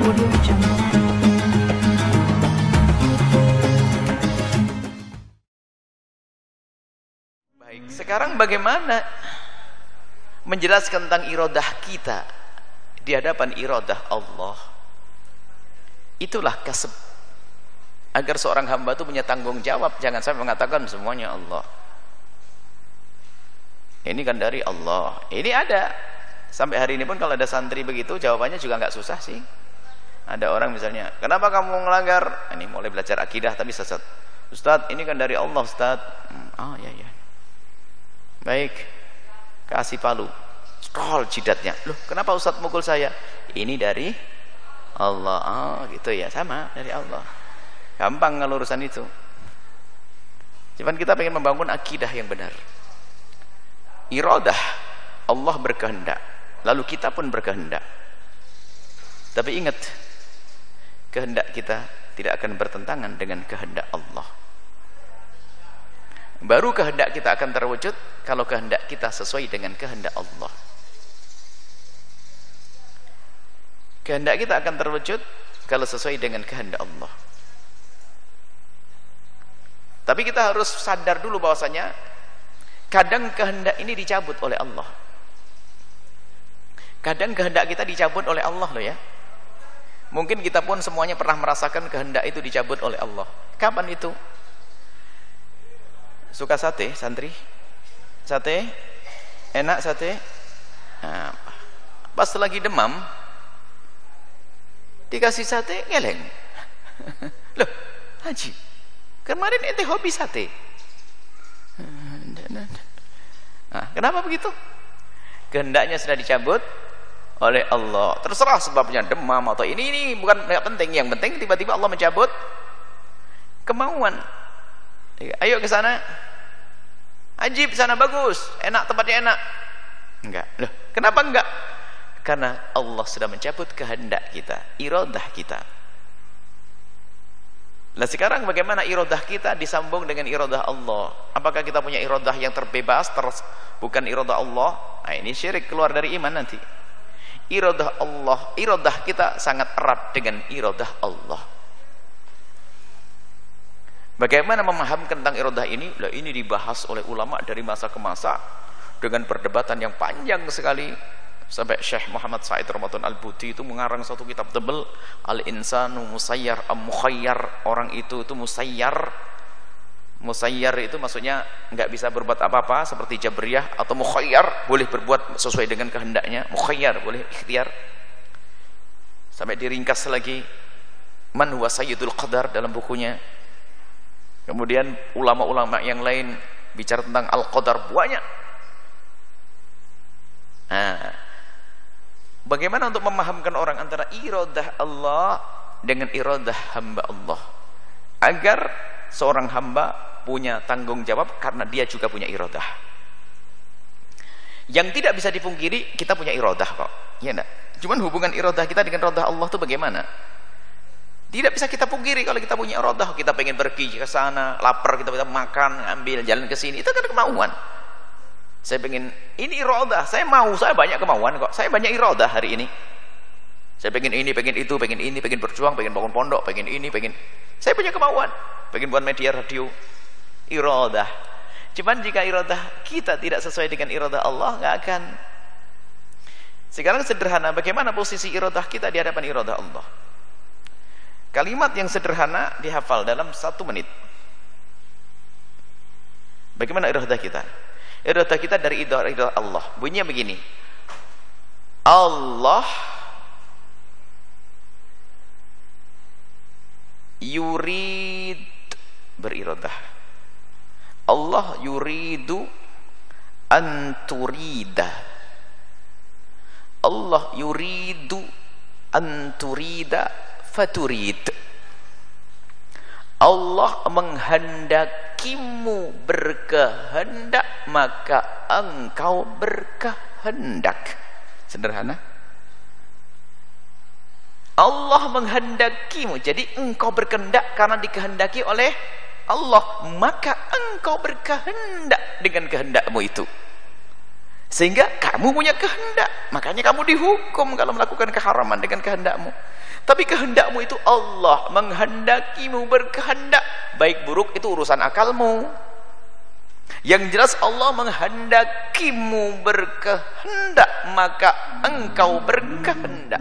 Audio Jungle. Baik, sekarang bagaimana menjelaskan tentang iradah kita di hadapan iradah Allah? Itulah kasab, agar seorang hamba itu punya tanggung jawab. Jangan sampai mengatakan semuanya Allah, ini kan dari Allah. Ini ada sampai hari ini pun, kalau ada santri begitu jawabannya juga nggak susah sih. Ada orang misalnya, kenapa kamu melanggar? Ini mulai belajar akidah tapi sesat. Ustadz, ini kan dari Allah Ustadz. Oh ya ya, baik, kasih palu, scroll jidatnya. Loh, kenapa Ustadz mukul saya? Ini dari Allah. Oh gitu ya, sama dari Allah. Gampang kalau urusan itu. Cuman kita pengen membangun akidah yang benar. Iradah, Allah berkehendak, lalu kita pun berkehendak. Tapi ingat, kehendak kita tidak akan bertentangan dengan kehendak Allah. Baru kehendak kita akan terwujud kalau kehendak kita sesuai dengan kehendak Allah. Kehendak kita akan terwujud kalau sesuai dengan kehendak Allah. Tapi kita harus sadar dulu bahwasanya kadang kehendak ini dicabut oleh Allah. Kadang kehendak kita dicabut oleh Allah loh ya. Mungkin kita pun semuanya pernah merasakan kehendak itu dicabut oleh Allah. Kapan itu? Suka sate, santri? Sate? Enak sate? Nah, pas lagi demam dikasih sate, ngeleng. Loh, Haji, kemarin ente hobi sate. Nah, kenapa begitu? Kehendaknya sudah dicabut oleh Allah. Terserah sebabnya demam atau ini bukan nggak penting. Yang penting tiba-tiba Allah mencabut kemauan. Ayo ke sana. Ajib sana bagus, enak, tempatnya enak. Enggak. Loh, kenapa enggak? Karena Allah sudah mencabut kehendak kita, iradah kita. Nah sekarang bagaimana iradah kita disambung dengan iradah Allah? Apakah kita punya iradah yang terbebas, bukan iradah Allah? Nah ini syirik, keluar dari iman nanti. Iradah Allah, iradah kita sangat erat dengan iradah Allah. Bagaimana memahamkan tentang iradah ini? Lah ini dibahas oleh ulama dari masa ke masa dengan perdebatan yang panjang sekali. Sampai Syekh Muhammad Said Ramadan Al-Buti itu mengarang satu kitab tebal, Al-Insanu Musayyar Am-Mukhayyar. Orang itu musayyar. Musayyar itu maksudnya nggak bisa berbuat apa-apa seperti Jabriyah, atau mukhayyar boleh berbuat sesuai dengan kehendaknya. Mukhayyar boleh ikhtiar. Sampai diringkas lagi Man huwa Sayyidul Qadar dalam bukunya. Kemudian ulama-ulama yang lain bicara tentang Al-Qadar banyak. Nah, bagaimana untuk memahamkan orang antara iradah Allah dengan iradah hamba Allah, agar seorang hamba punya tanggung jawab karena dia juga punya iradah. Yang tidak bisa dipungkiri, kita punya iradah kok, ya enggak? Cuman hubungan iradah kita dengan iradah Allah itu bagaimana? Tidak bisa kita pungkiri kalau kita punya iradah. Kita pengen pergi ke sana, lapar, kita bisa makan, ambil jalan ke sini, itu kan kemauan. Saya pengen, ini iradah, saya mau, saya banyak kemauan kok, saya banyak iradah hari ini. Saya pengen ini, pengen itu, pengen ini, pengen berjuang, pengen bangun pondok, pengen ini, pengen, saya punya kemauan, pengen buat media radio, iradah. Cuman jika iradah kita tidak sesuai dengan iradah Allah, nggak akan. Sekarang sederhana, bagaimana posisi iradah kita di hadapan iradah Allah? Kalimat yang sederhana dihafal dalam 1 menit. Bagaimana iradah kita? Iradah kita dari iradah Allah. Bunyinya begini. Allah yurid, beriradah. Allah yuridu anturida. Allah yuridu anturida faturid. Allah menghendakimu berkehendak, maka engkau berkehendak. Sederhana. Allah menghendakimu, jadi engkau berkehendak karena dikehendaki oleh Allah, maka engkau berkehendak dengan kehendakmu itu. Sehingga kamu punya kehendak, makanya kamu dihukum kalau melakukan keharaman dengan kehendakmu. Tapi kehendakmu itu Allah menghendakimu berkehendak. Baik buruk itu urusan akalmu. Yang jelas Allah menghendakimu berkehendak, maka engkau berkehendak.